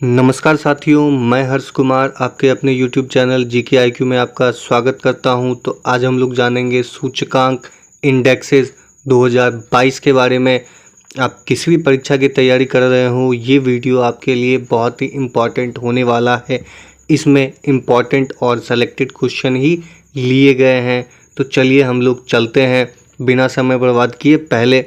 नमस्कार साथियों, मैं हर्ष कुमार आपके अपने YouTube चैनल जीके आईक्यू में आपका स्वागत करता हूं। तो आज हम लोग जानेंगे सूचकांक इंडेक्सेस 2022 के बारे में। आप किसी भी परीक्षा की तैयारी कर रहे हो, ये वीडियो आपके लिए बहुत ही इम्पॉर्टेंट होने वाला है। इसमें इम्पॉर्टेंट और सेलेक्टेड क्वेश्चन ही लिए गए हैं। तो चलिए हम लोग चलते हैं बिना समय बर्बाद किए पहले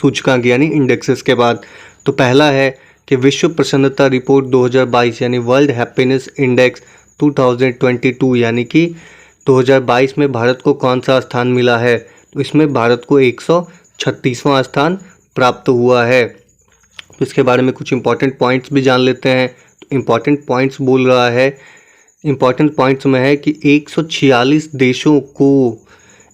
सूचकांक यानी इंडेक्सेस के बाद। तो पहला है कि विश्व प्रसन्नता रिपोर्ट 2022 यानी वर्ल्ड हैप्पीनेस इंडेक्स 2022 यानी कि 2022 में भारत को कौन सा स्थान मिला है। तो इसमें भारत को 136वां स्थान प्राप्त हुआ है। तो इसके बारे में कुछ इंपॉर्टेंट पॉइंट्स भी जान लेते हैं। तो इंपॉर्टेंट पॉइंट्स बोल रहा है, इंपॉर्टेंट पॉइंट्स में है कि 146 देशों को,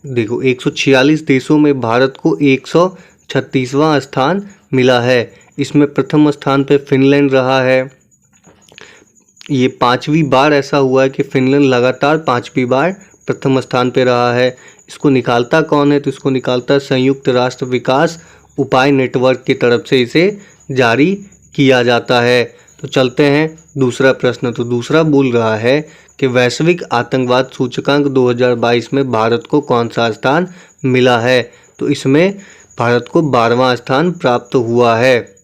देखो 146 देशों में भारत को 136वां स्थान मिला है। इसमें प्रथम स्थान पे फिनलैंड रहा है। ये 5वीं बार ऐसा हुआ है कि फिनलैंड लगातार 5वीं बार प्रथम स्थान पे रहा है। इसको निकालता कौन है? तो इसको निकालता संयुक्त राष्ट्र विकास उपाय नेटवर्क की तरफ से इसे जारी किया जाता है। तो चलते हैं दूसरा प्रश्न। तो दूसरा बोल रहा है कि वैश्विक आतंकवाद सूचकांक 2022 में भारत को कौन सा स्थान मिला है। तो इसमें भारत को 12वां स्थान प्राप्त हुआ है।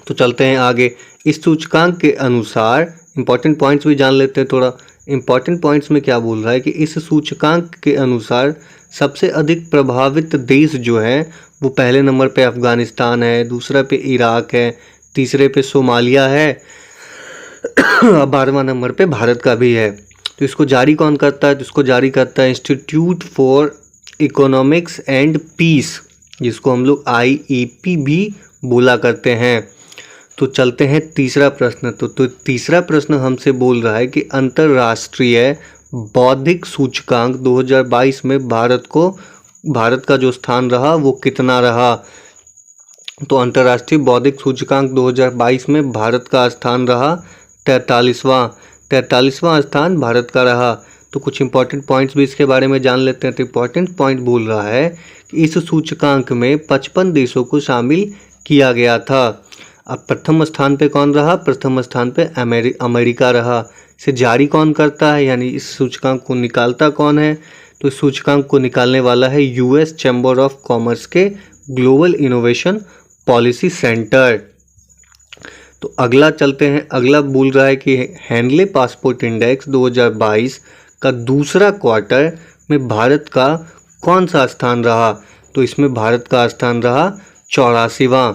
तो चलते हैं आगे। इस सूचकांक के अनुसार इंपॉर्टेंट पॉइंट्स भी जान लेते हैं थोड़ा। इंपॉर्टेंट पॉइंट्स में क्या बोल रहा है कि इस सूचकांक के अनुसार सबसे अधिक प्रभावित देश जो है वो पहले नंबर पे अफगानिस्तान है, दूसरा पे इराक है, तीसरे पे सोमालिया है, 12वां नंबर पे भारत का भी है। तो इसको जारी कौन करता है? तो इसको जारी करता है Institute for Economics and Peace, जिसको हम लोग IEP भी बोला करते हैं। तो चलते हैं तीसरा प्रश्न। तो तीसरा प्रश्न हमसे बोल रहा है कि अंतर्राष्ट्रीय बौद्धिक सूचकांक 2022 में भारत का जो स्थान रहा वो कितना रहा। तो अंतर्राष्ट्रीय बौद्धिक सूचकांक 2022 में भारत का स्थान रहा 43वां स्थान भारत का रहा। तो कुछ इंपॉर्टेंट पॉइंट्स भी इसके बारे में जान लेते हैं। तो इंपॉर्टेंट पॉइंट बोल रहा है कि इस सूचकांक में 55 देशों को शामिल किया गया था। अब प्रथम स्थान पे कौन रहा? प्रथम स्थान पे अमेरिका रहा। इसे जारी कौन करता है यानी इस सूचकांक को निकालता कौन है? तो इस सूचकांक को निकालने वाला है US चैम्बर ऑफ कॉमर्स के ग्लोबल इनोवेशन पॉलिसी सेंटर। तो अगला चलते हैं। अगला बोल रहा है कि हैंडले पासपोर्ट इंडेक्स 2022 का दूसरा क्वार्टर में भारत का कौन सा स्थान रहा। तो इसमें भारत का स्थान रहा 84वां।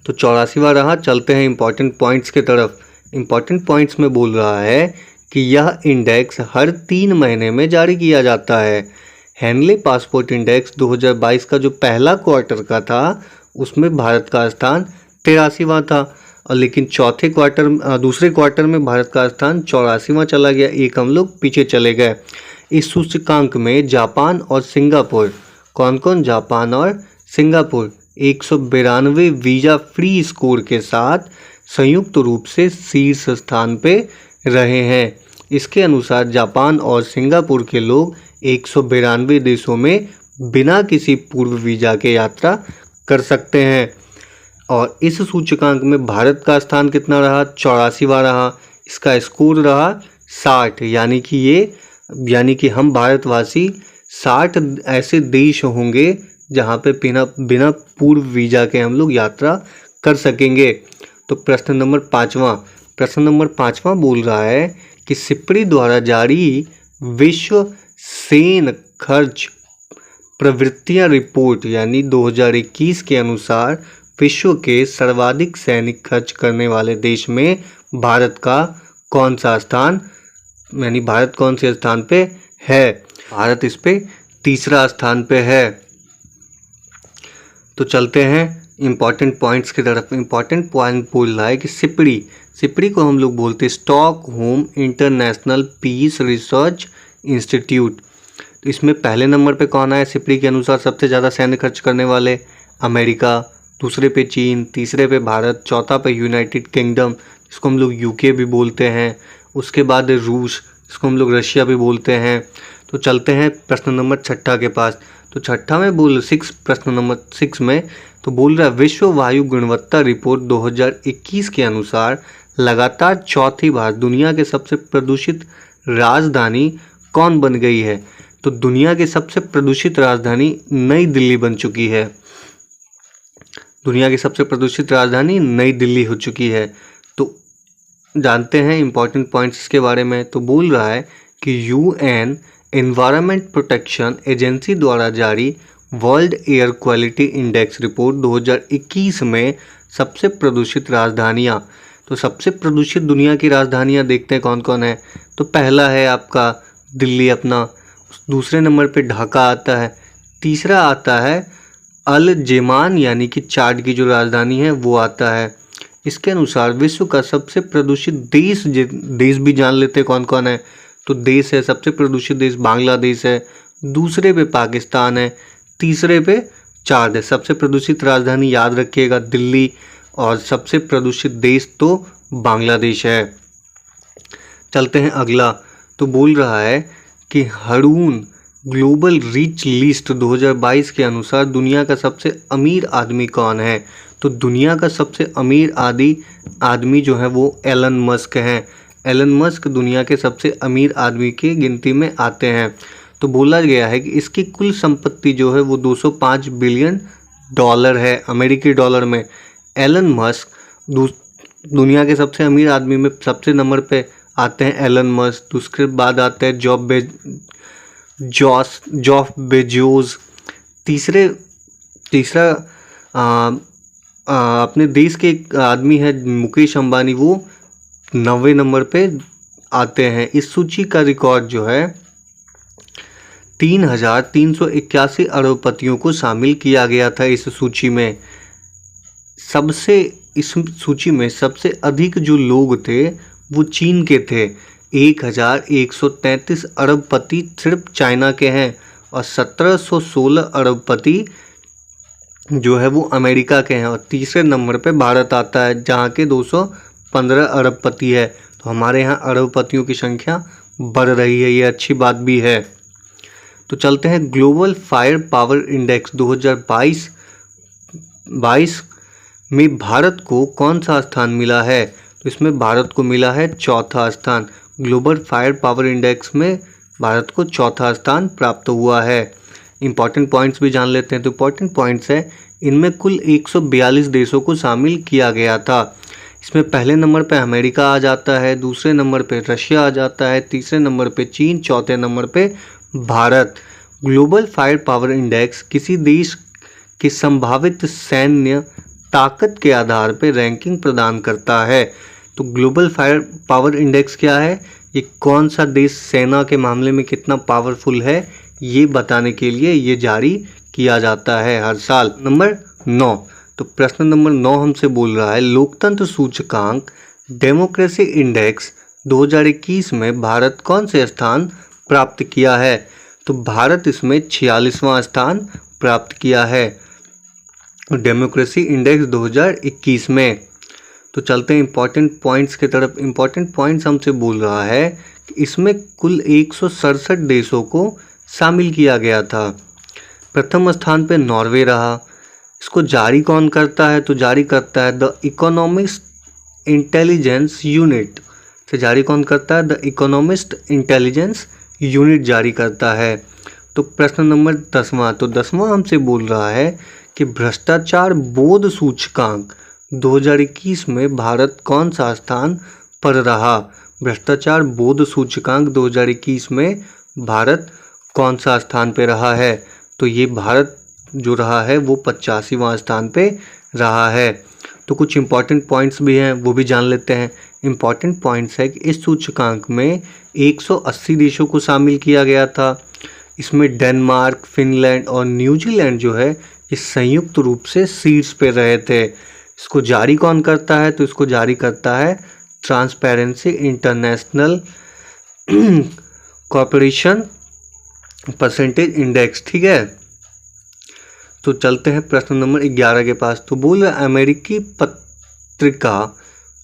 तो 84वां रहा। चलते हैं इंपॉर्टेंट पॉइंट्स के तरफ। इंपॉर्टेंट पॉइंट्स में बोल रहा है कि यह इंडेक्स हर 3 महीने में जारी किया जाता है। हैंडले पासपोर्ट इंडेक्स 2022 का जो पहला क्वार्टर का था उसमें भारत का स्थान 83वां था, और लेकिन दूसरे क्वार्टर में भारत का स्थान 84वां चला गया। एक हम लोग पीछे चले गए। इस सूचकांक में जापान और सिंगापुर, कौन कौन? जापान और सिंगापुर 192 वीज़ा फ्री स्कोर के साथ संयुक्त रूप से शीर्ष स्थान पे रहे हैं। इसके अनुसार जापान और सिंगापुर के लोग 192 देशों में बिना किसी पूर्व वीज़ा के यात्रा कर सकते हैं। और इस सूचकांक में भारत का स्थान कितना रहा? 84वां रहा। इसका स्कोर रहा 60, यानी कि हम भारतवासी 60 ऐसे देश होंगे जहाँ पे बिना पूर्व वीज़ा के हम लोग यात्रा कर सकेंगे। तो प्रश्न नंबर पाँचवा बोल रहा है कि सिप्री द्वारा जारी विश्व सैन्य खर्च प्रवृत्तियां रिपोर्ट यानी 2021 के अनुसार विश्व के सर्वाधिक सैनिक खर्च करने वाले देश में भारत का कौन सा स्थान, यानी भारत कौन से स्थान पे है? भारत इस पे तीसरा स्थान पे है। तो चलते हैं इंपॉर्टेंट पॉइंट्स की तरफ। इंपॉर्टेंट पॉइंट बोल रहा है कि सिप्री को हम लोग बोलते हैं Stockholm International Peace Research Institute. तो इसमें पहले नंबर पे कौन आया? सिप्री के अनुसार सबसे ज़्यादा सैन्य खर्च करने वाले अमेरिका, दूसरे पे चीन, तीसरे पे भारत, चौथा पे यूनाइटेड किंगडम, इसको हम लोग UK भी बोलते हैं, उसके बाद रूस, इसको हम लोग रशिया भी बोलते हैं। तो चलते हैं प्रश्न नंबर 6 के पास। तो छठा में बोल प्रश्न नंबर 6 में तो बोल रहा है विश्व वायु गुणवत्ता रिपोर्ट 2021 के अनुसार लगातार चौथी बार दुनिया के सबसे प्रदूषित राजधानी कौन बन गई है। तो दुनिया की सबसे प्रदूषित राजधानी नई दिल्ली बन चुकी है। दुनिया की सबसे प्रदूषित राजधानी नई दिल्ली हो चुकी है। तो जानते हैं इंपॉर्टेंट पॉइंट्स इसके बारे में। तो बोल रहा है कि यूएन एनवायरनमेंट प्रोटेक्शन एजेंसी द्वारा जारी world air quality index report 2021 में सबसे प्रदूषित राजधानियाँ। तो सबसे प्रदूषित दुनिया की राजधानियाँ देखते हैं कौन कौन है। तो पहला है आपका दिल्ली अपना, दूसरे नंबर पे ढाका आता है, तीसरा आता है अल जेमान यानी कि चाड की जो राजधानी है वो आता है। इसके अनुसार विश्व का सबसे प्रदूषित देश भी जान लेते हैं कौन कौन है। तो देश है, सबसे प्रदूषित देश बांग्लादेश है, दूसरे पे पाकिस्तान है, तीसरे पे चाड है। सबसे प्रदूषित राजधानी याद रखिएगा दिल्ली और सबसे प्रदूषित देश तो बांग्लादेश है। चलते हैं अगला। तो बोल रहा है कि हारून ग्लोबल रिच लिस्ट 2022 के अनुसार दुनिया का सबसे अमीर आदमी कौन है। तो दुनिया का सबसे अमीर आदमी जो है वो एलन मस्क हैं। एलन मस्क दुनिया के सबसे अमीर आदमी की गिनती में आते हैं। तो बोला गया है कि इसकी कुल संपत्ति जो है वो 205 बिलियन डॉलर है अमेरिकी डॉलर में। एलन मस्क दुनिया के सबसे अमीर आदमी में सबसे नंबर पे आते हैं एलन मस्क। उसके बाद आता है जॉफ बेजोस। तीसरा अपने देश के एक आदमी है मुकेश अंबानी, वो 90 नंबर पे आते हैं। इस सूची का रिकॉर्ड जो है 3,381 अरबपतियों को शामिल किया गया था इस सूची में। इस सूची में सबसे अधिक जो लोग थे वो चीन के थे। 1,133 अरबपति सिर्फ चाइना के हैं और 1716 अरबपति जो है वो अमेरिका के हैं। और तीसरे नंबर पे भारत आता है जहाँ के 215 अरबपति है। तो हमारे यहाँ अरबपतियों की संख्या बढ़ रही है, ये अच्छी बात भी है। तो चलते हैं ग्लोबल फायर पावर इंडेक्स 2022 में भारत को कौन सा स्थान मिला है। तो इसमें भारत को मिला है चौथा स्थान। ग्लोबल फायर पावर इंडेक्स में भारत को चौथा स्थान प्राप्त हुआ है। इंपॉर्टेंट पॉइंट्स भी जान लेते हैं। तो इंपॉर्टेंट पॉइंट्स है इनमें कुल 142 देशों को शामिल किया गया था। इसमें पहले नंबर पे अमेरिका आ जाता है, दूसरे नंबर पे रशिया आ जाता है, तीसरे नंबर पे चीन, चौथे नंबर पे Bharat. Global fire power index किसी देश की संभावित सैन्य ताकत के आधार पर रैंकिंग प्रदान करता है। तो ग्लोबल फायर पावर इंडेक्स क्या है, ये कौन सा देश सेना के मामले में कितना पावरफुल है ये बताने के लिए ये जारी किया जाता है हर साल। नंबर 9। तो प्रश्न नंबर 9 हमसे बोल रहा है लोकतंत्र सूचकांक डेमोक्रेसी इंडेक्स 2021 में भारत कौन से स्थान प्राप्त किया है। तो भारत इसमें 46वां स्थान प्राप्त किया है डेमोक्रेसी इंडेक्स 2021 में। तो चलते हैं इंपॉर्टेंट पॉइंट्स की तरफ। इंपॉर्टेंट पॉइंट्स हमसे बोल रहा है कि इसमें कुल 167 देशों को शामिल किया गया था। प्रथम स्थान पे नॉर्वे रहा। इसको जारी कौन करता है। तो जारी करता है द इकोनॉमिस्ट इंटेलिजेंस यूनिट। से जारी कौन करता है, द इकोनॉमिस्ट इंटेलिजेंस यूनिट जारी करता है। तो प्रश्न नंबर 10वां। तो 10वां हमसे बोल रहा है कि भ्रष्टाचार बोध सूचकांक 2021 में भारत कौन सा स्थान पर रहा। भ्रष्टाचार बोध सूचकांक 2021 में भारत कौन सा स्थान पे रहा है। तो ये भारत जो रहा है वो 85वां स्थान पे रहा है। तो कुछ इंपॉर्टेंट पॉइंट्स भी हैं वो भी जान लेते हैं। इंपॉर्टेंट पॉइंट्स है कि इस सूचकांक में 180 देशों को शामिल किया गया था। इसमें डेनमार्क, फिनलैंड और न्यूजीलैंड जो है ये संयुक्त रूप से शीर्ष पे रहे थे। इसको जारी कौन करता है। तो इसको जारी करता है transparency international corporation percentage index. ठीक है। तो चलते हैं प्रश्न नंबर 11 के पास। तो बोल रहा है अमेरिकी पत्रिका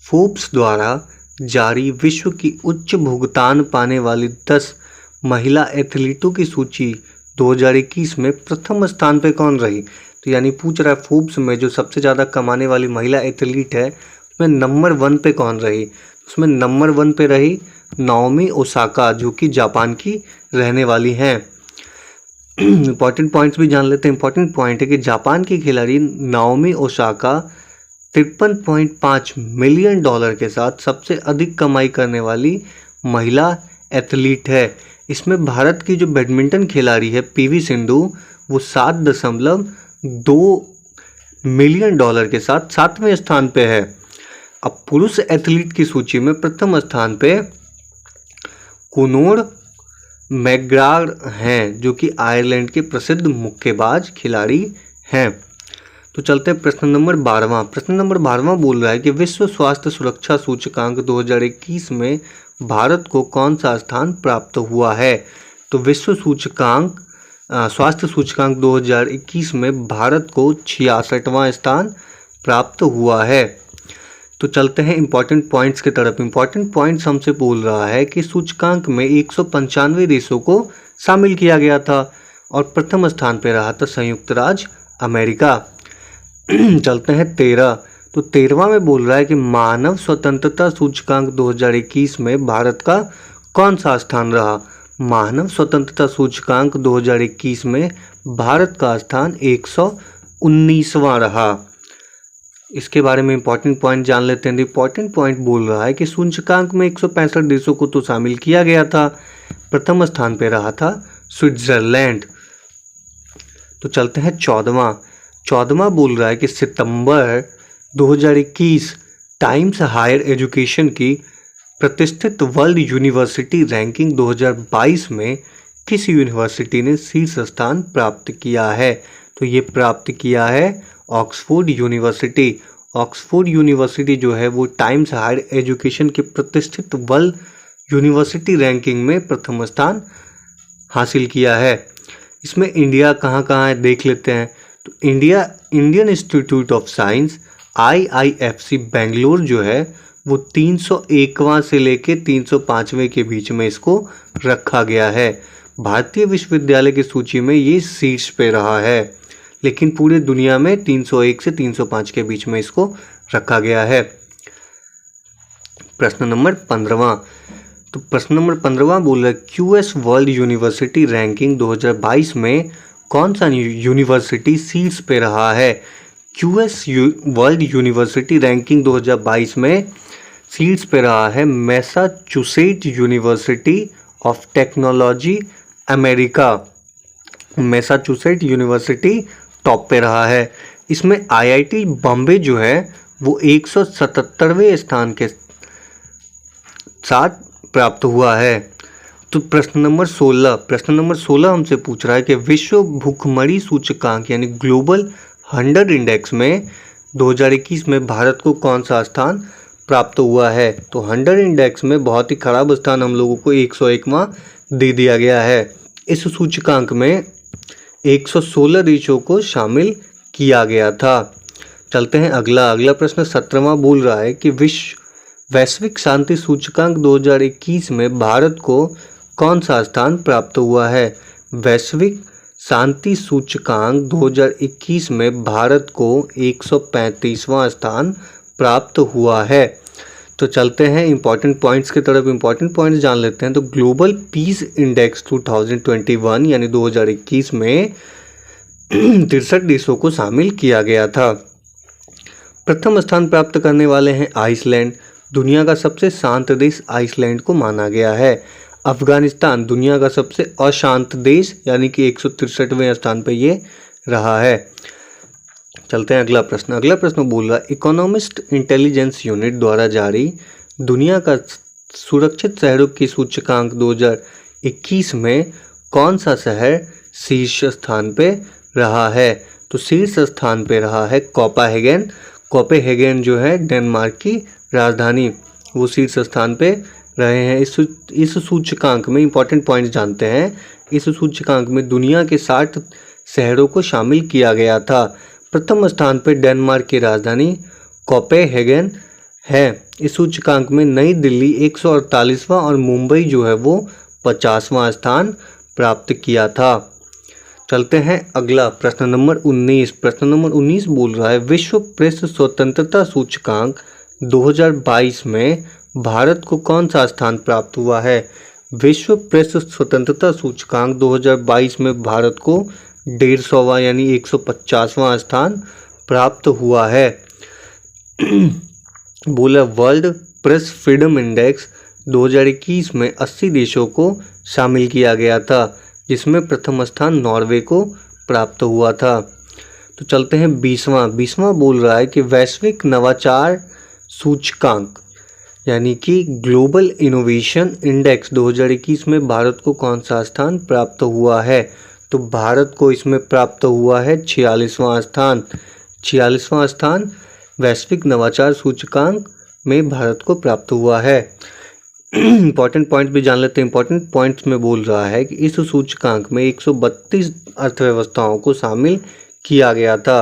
फोर्ब्स द्वारा जारी विश्व की उच्च भुगतान पाने वाली 10 महिला एथलीटों की सूची 2021 में प्रथम स्थान पे कौन रही? तो यानी पूछ रहा है फोर्ब्स में जो सबसे ज़्यादा कमाने वाली महिला एथलीट है उसमें नंबर 1 पे कौन रही? उसमें नंबर 1 पे रही नाओमी ओसाका, जो कि जापान की रहने वाली हैं। इंपॉर्टेंट पॉइंट्स भी जान लेते हैं। इंपॉर्टेंट पॉइंट है कि जापान की खिलाड़ी नाओमी ओसाका 53.5 मिलियन डॉलर के साथ सबसे अधिक कमाई करने वाली महिला एथलीट है। इसमें भारत की जो बैडमिंटन खिलाड़ी है पीवी सिंधु, वो 7.2 मिलियन डॉलर के साथ 7वें स्थान पे है। अब पुरुष एथलीट की सूची में प्रथम स्थान पे कुनोर मैकग्राथ हैं, जो कि आयरलैंड के प्रसिद्ध मुक्केबाज खिलाड़ी हैं। तो चलते हैं प्रश्न नंबर 12वां। प्रश्न नंबर 12वां बोल रहा है कि विश्व स्वास्थ्य सुरक्षा सूचकांक 2021 में भारत को कौन सा स्थान प्राप्त हुआ है? तो विश्व सूचकांक स्वास्थ्य सूचकांक 2021 में भारत को 66वां स्थान प्राप्त हुआ है। तो चलते हैं इंपॉर्टेंट पॉइंट्स की तरफ। इंपॉर्टेंट पॉइंट्स हमसे बोल रहा है कि सूचकांक में 195 देशों को शामिल किया गया था और प्रथम स्थान पर रहा था संयुक्त राज्य अमेरिका। चलते हैं 13। तो 13वां में बोल रहा है कि मानव स्वतंत्रता सूचकांक 2021 में भारत का कौन सा स्थान रहा? मानव स्वतंत्रता सूचकांक 2021 में भारत का स्थान 119वां रहा। इसके बारे में इंपॉर्टेंट पॉइंट जान लेते हैं। इंपॉर्टेंट पॉइंट बोल रहा है कि सूचकांक में 165 देशों को तो शामिल किया गया था, प्रथम स्थान पर रहा था स्विट्जरलैंड। तो चलते हैं 14वां बोल रहा है कि सितंबर 2021 टाइम्स हायर एजुकेशन की प्रतिष्ठित वर्ल्ड यूनिवर्सिटी रैंकिंग 2022 में किस यूनिवर्सिटी ने शीर्ष स्थान प्राप्त किया है? तो ये प्राप्त किया है ऑक्सफोर्ड यूनिवर्सिटी। ऑक्सफोर्ड यूनिवर्सिटी जो है वो टाइम्स हायर एजुकेशन की प्रतिष्ठित वर्ल्ड यूनिवर्सिटी रैंकिंग में प्रथम स्थान हासिल किया है। इसमें इंडिया कहाँ कहाँ है देख लेते हैं। तो Indian institute of science IIFC Bangalore जो है वो 301वां से लेके 305वें के बीच में इसको रखा गया है। भारतीय विश्वविद्यालय की सूची में ये शीर्ष पे रहा है, लेकिन पूरे दुनिया में 301 से 305 के बीच में इसको रखा गया है। प्रश्न नंबर 15वां। तो प्रश्न नंबर 15वां बोल रहा है QS वर्ल्ड यूनिवर्सिटी रैंकिंग 2022 में कौन सा यूनिवर्सिटी शीर्ष पे रहा है? QS वर्ल्ड यूनिवर्सिटी रैंकिंग 2022 में शीर्ष पे रहा है Massachusetts university of technology America. Massachusetts university top पे रहा है। इसमें IIT बॉम्बे जो है वो 177वें स्थान के साथ प्राप्त हुआ है। तो प्रश्न नंबर 16 हमसे पूछ रहा है कि विश्व भूखमरी सूचकांक यानी ग्लोबल हंगर इंडेक्स में 2021 में भारत को कौन सा स्थान प्राप्त हुआ है? तो हंगर इंडेक्स में बहुत ही खराब स्थान हम लोगों को 101वां दे दिया गया है। इस सूचकांक में 116 देशों को शामिल किया गया था। चलते हैं अगला प्रश्न 17वां बोल रहा है कि वैश्विक शांति सूचकांक 2021 में भारत को कौन सा स्थान प्राप्त हुआ है? वैश्विक शांति सूचकांक 2021 में भारत को 135वां स्थान प्राप्त हुआ है। तो चलते हैं इंपॉर्टेंट पॉइंट्स की तरफ। इंपॉर्टेंट पॉइंट्स जान लेते हैं। तो ग्लोबल पीस इंडेक्स 2021 यानी 2021 में 63 देशों को शामिल किया गया था। प्रथम स्थान प्राप्त करने वाले हैं आइसलैंड। दुनिया का सबसे शांत देश आइसलैंड को माना गया है। अफगानिस्तान दुनिया का सबसे अशांत देश यानी कि 163वें स्थान पर ये रहा है। चलते हैं अगला प्रश्न बोल रहा है इकोनॉमिस्ट इंटेलिजेंस यूनिट द्वारा जारी दुनिया का सुरक्षित शहरों की सूचकांक 2021 में कौन सा शहर शीर्ष स्थान पे रहा है? तो शीर्ष स्थान पे रहा है कोपेनहेगन जो है डेनमार्क की राजधानी, वो शीर्ष स्थान पे रहे हैं। इस सूचकांक में इंपॉर्टेंट पॉइंट्स जानते हैं। इस सूचकांक में दुनिया के 60 शहरों को शामिल किया गया था। प्रथम स्थान पर डेनमार्क की राजधानी कोपेनहेगन है। इस सूचकांक में नई दिल्ली 148वां और मुंबई जो है वो 50वां स्थान प्राप्त किया था। चलते हैं अगला प्रश्न नंबर 19। प्रश्न नंबर 19 बोल रहा है विश्व प्रेस स्वतंत्रता सूचकांक 2022 में भारत को कौन सा स्थान प्राप्त हुआ है। विश्व प्रेस स्वतंत्रता सूचकांक 2022 में भारत को 150वां यानी 150वां स्थान प्राप्त हुआ है। बोला वर्ल्ड प्रेस फ्रीडम इंडेक्स 2021 में 80 देशों को शामिल किया गया था, जिसमें प्रथम स्थान नॉर्वे को प्राप्त हुआ था। तो चलते हैं 20वां बोल रहा है कि वैश्विक नवाचार सूचकांक यानी कि ग्लोबल इनोवेशन इंडेक्स 2021 में भारत को कौन सा स्थान प्राप्त हुआ है। तो भारत को इसमें प्राप्त हुआ है 46वां स्थान। 46वां स्थान वैश्विक नवाचार सूचकांक में भारत को प्राप्त हुआ है। इंपॉर्टेंट पॉइंट भी जान लेते हैं। इंपॉर्टेंट पॉइंट्स में बोल रहा है कि इस सूचकांक में 132 अर्थव्यवस्थाओं को शामिल किया गया था।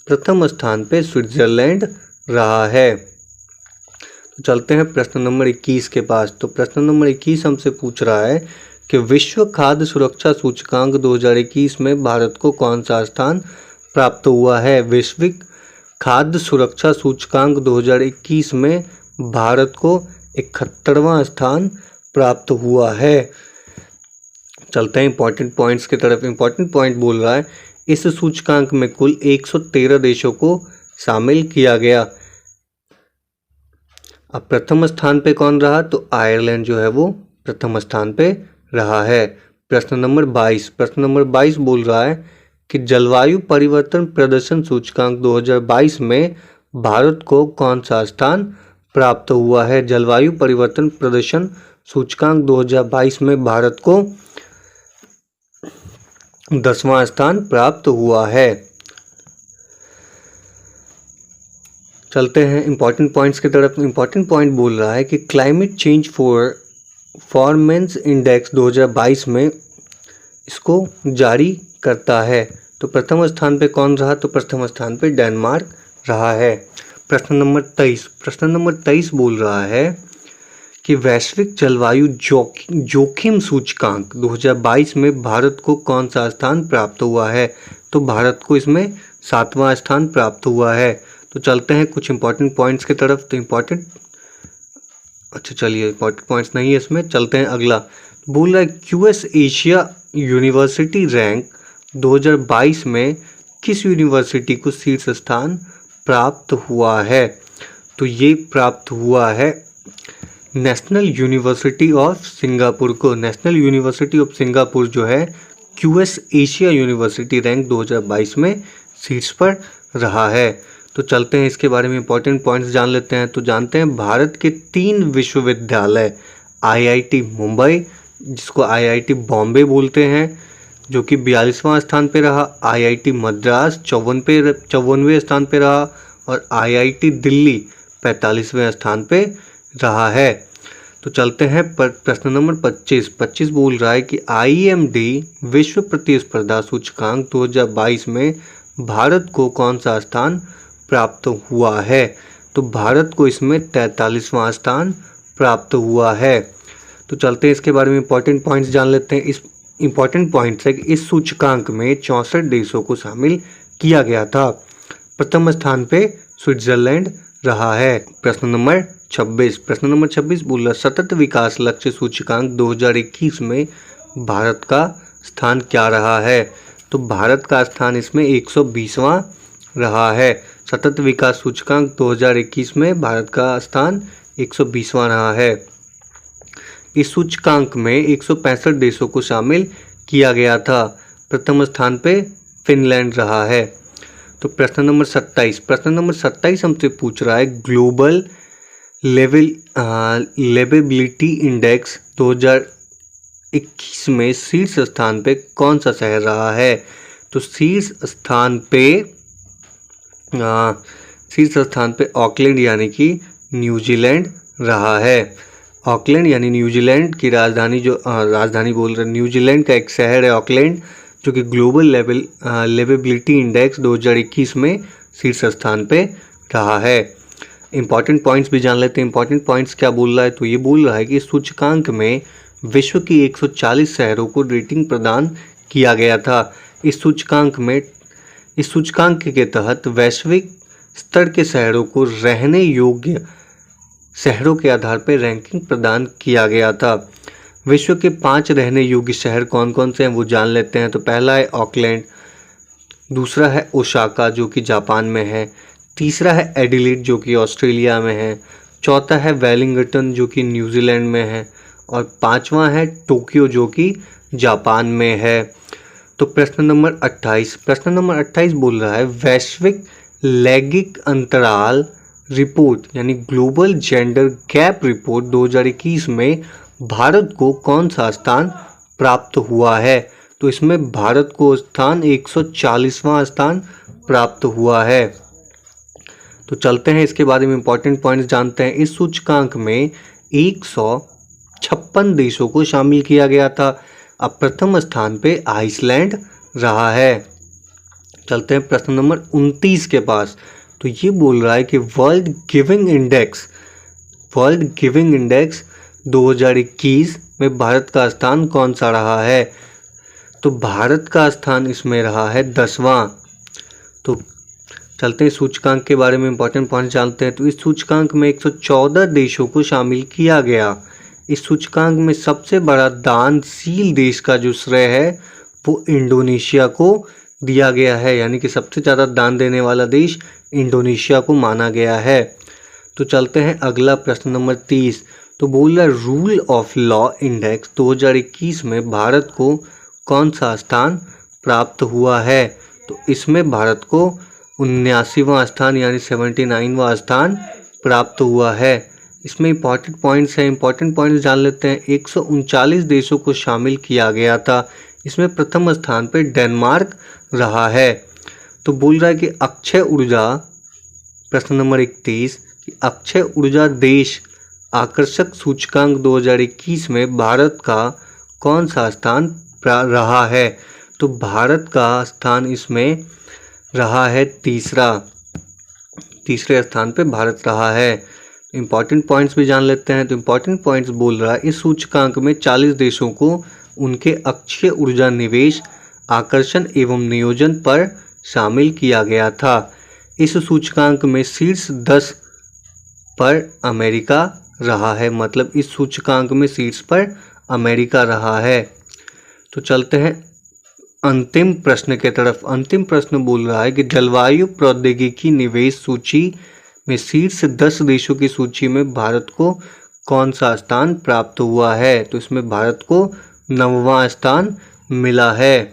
प्रथम स्थान पे स्विट्जरलैंड रहा है। तो चलते हैं प्रश्न नंबर 21 के पास। तो प्रश्न नंबर 21 हमसे पूछ रहा है कि विश्व खाद्य सुरक्षा सूचकांक 2021 में भारत को कौन सा स्थान प्राप्त हुआ है। वैश्विक खाद्य सुरक्षा सूचकांक 2021 में भारत को 71वां स्थान प्राप्त हुआ है। चलते हैं इंपॉर्टेंट पॉइंट्स की तरफ। इंपॉर्टेंट पॉइंट बोल रहा है इस सूचकांक में कुल 113 देशों को शामिल किया गया। अब प्रथम स्थान पे कौन रहा, तो आयरलैंड जो है वो प्रथम स्थान पे रहा है। प्रश्न नंबर 22। प्रश्न नंबर 22 बोल रहा है कि जलवायु परिवर्तन प्रदर्शन सूचकांक 2022 में भारत को कौन सा स्थान प्राप्त हुआ है। जलवायु परिवर्तन प्रदर्शन सूचकांक 2022 में भारत को 10वां स्थान प्राप्त हुआ है। चलते हैं इंपॉर्टेंट पॉइंट्स की तरफ। इंपॉर्टेंट पॉइंट बोल रहा है कि क्लाइमेट चेंज परफॉर्मेंस इंडेक्स 2022 में इसको जारी करता है। तो प्रथम स्थान पे कौन रहा, तो प्रथम स्थान पे डेनमार्क रहा है। प्रश्न नंबर 23। प्रश्न नंबर 23 बोल रहा है कि वैश्विक जलवायु जोखिम सूचकांक 2022 में भारत को कौन सा स्थान प्राप्त हुआ है। तो भारत को इसमें 7वां स्थान प्राप्त हुआ है। तो चलते हैं कुछ इंपॉर्टेंट पॉइंट्स की तरफ। तो इंपॉर्टेंट पॉइंट्स नहीं है इसमें। चलते हैं अगला। बोल रहा है क्यूएस एशिया यूनिवर्सिटी रैंक 2022 में किस यूनिवर्सिटी को शीर्ष स्थान प्राप्त हुआ है। तो ये प्राप्त हुआ है नेशनल यूनिवर्सिटी ऑफ सिंगापुर को। नेशनल यूनिवर्सिटी ऑफ सिंगापुर जो है क्यूएस एशिया यूनिवर्सिटी रैंक 2022 में शीर्ष पर रहा है। तो चलते हैं इसके बारे में इंपॉर्टेंट पॉइंट्स जान लेते हैं। तो जानते हैं भारत के 3 विश्वविद्यालय आईआईटी मुंबई, जिसको आईआईटी बॉम्बे बोलते हैं, जो कि 42वां स्थान पे रहा। आईआईटी मद्रास 54वें स्थान पे रहा और आईआईटी दिल्ली 45वें स्थान पे रहा है। तो चलते हैं प्रश्न नंबर 25। 25 बोल रहा है कि आईएमडी विश्व प्रतिस्पर्धा सूचकांक 2022 में भारत को कौन सा स्थान प्राप्त हुआ है। तो भारत को इसमें 43वां स्थान प्राप्त हुआ है। तो चलते हैं इसके बारे में इंपॉर्टेंट पॉइंट्स जान लेते हैं। इस इंपॉर्टेंट पॉइंट्स है कि इस सूचकांक में 64 देशों को शामिल किया गया था। प्रथम स्थान पे स्विट्जरलैंड रहा है। प्रश्न नंबर 26। प्रश्न नंबर 26 बोल रहा सतत विकास लक्ष्य सूचकांक 2021 में भारत का स्थान क्या रहा है। तो भारत का स्थान इसमें 120वां रहा है। सतत विकास सूचकांक 2021 में भारत का स्थान 120वां रहा है। इस सूचकांक में 165 देशों को शामिल किया गया था। प्रथम स्थान पे फिनलैंड रहा है। तो प्रश्न नंबर 27। प्रश्न नंबर 27 हमसे पूछ रहा है ग्लोबल लिवेबिलिटी इंडेक्स 2021 में शीर्ष स्थान पे कौन सा शहर रहा है। तो शीर्ष स्थान पे ऑकलैंड यानी कि न्यूजीलैंड रहा है। ऑकलैंड यानी न्यूजीलैंड की राजधानी बोल रहे न्यूजीलैंड का एक शहर है ऑकलैंड, जो कि ग्लोबल लिवेबिलिटी इंडेक्स 2021 में शीर्ष स्थान पे रहा है। इंपॉर्टेंट पॉइंट्स भी जान लेते हैं। इंपॉर्टेंट पॉइंट्स क्या बोल रहा है, तो ये बोल रहा है कि इस सूचकांक में विश्व की 140 शहरों को रेटिंग प्रदान किया गया था। इस सूचकांक के तहत वैश्विक स्तर के शहरों को रहने योग्य शहरों के आधार पर रैंकिंग प्रदान किया गया था। विश्व के 5 रहने योग्य शहर कौन कौन से हैं वो जान लेते हैं। तो पहला है ऑकलैंड, दूसरा है ओसाका जो कि जापान में है, तीसरा है एडिलेड जो कि ऑस्ट्रेलिया में है, चौथा है वेलिंगटन जो कि न्यूजीलैंड में है और पांचवा है टोक्यो जो कि जापान में है। तो प्रश्न नंबर 28 बोल रहा है वैश्विक लैंगिक अंतराल रिपोर्ट यानी ग्लोबल जेंडर गैप रिपोर्ट 2021 में भारत को कौन सा स्थान प्राप्त हुआ है। तो इसमें भारत को स्थान 140वां स्थान प्राप्त हुआ है। तो चलते हैं इसके बारे में इंपॉर्टेंट पॉइंट्स जानते हैं। इस सूचकांक में 156 देशों को शामिल किया गया था। अब प्रथम स्थान पे आइसलैंड रहा है। चलते हैं प्रश्न नंबर 29 के पास। तो ये बोल रहा है कि वर्ल्ड गिविंग इंडेक्स 2021 में भारत का स्थान कौन सा रहा है। तो भारत का स्थान इसमें रहा है 10वां। तो चलते हैं सूचकांक के बारे में इंपॉर्टेंट पॉइंट जानते हैं। तो इस सूचकांक में 114 देशों को शामिल किया गया। इस सूचकांक में सबसे बड़ा दानशील देश का जो श्रेय है वो इंडोनेशिया को दिया गया है, यानी कि सबसे ज़्यादा दान देने वाला देश इंडोनेशिया को माना गया है। तो चलते हैं अगला प्रश्न नंबर 30। तो बोल रहा है रूल ऑफ लॉ इंडेक्स 2021 में भारत को कौन सा स्थान प्राप्त हुआ है। तो इसमें भारत को 79वां स्थान यानी 79वां स्थान प्राप्त हुआ है। इसमें इंपॉर्टेंट पॉइंट्स जान लेते हैं। 139 देशों को शामिल किया गया था। इसमें प्रथम स्थान पर डेनमार्क रहा है। तो बोल रहा है कि अक्षय ऊर्जा, प्रश्न नंबर 31 कि अक्षय ऊर्जा देश आकर्षक सूचकांक 2021 में भारत का कौन सा स्थान रहा है। तो भारत का स्थान इसमें रहा है तीसरे स्थान पे भारत रहा है। इंपॉर्टेंट पॉइंट्स भी जान लेते हैं। तो इंपॉर्टेंट पॉइंट्स बोल रहा है इस सूचकांक में 40 देशों को उनके अक्षय ऊर्जा निवेश, आकर्षण एवं नियोजन पर शामिल किया गया था। इस सूचकांक में शीर्ष 10 पर अमेरिका रहा है, मतलब इस सूचकांक में शीर्ष पर अमेरिका रहा है। तो चलते हैं अंतिम प्रश्न के तरफ। अंतिम प्रश्न बोल रहा है कि जलवायु प्रौद्योगिकी निवेश सूची में शीर्ष 10 देशों की सूची में भारत को कौन सा स्थान प्राप्त हुआ है। तो इसमें भारत को 9वां स्थान मिला है।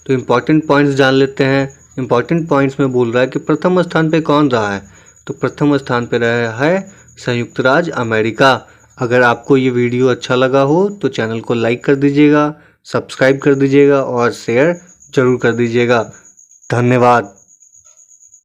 तो इम्पॉर्टेंट पॉइंट्स जान लेते हैं। इम्पॉर्टेंट पॉइंट्स में बोल रहा है कि प्रथम स्थान पे कौन रहा है। तो प्रथम स्थान पे रहा है संयुक्त राज्य अमेरिका। अगर आपको ये वीडियो अच्छा लगा हो तो चैनल को लाइक कर दीजिएगा, सब्सक्राइब कर दीजिएगा और शेयर जरूर कर दीजिएगा। धन्यवाद।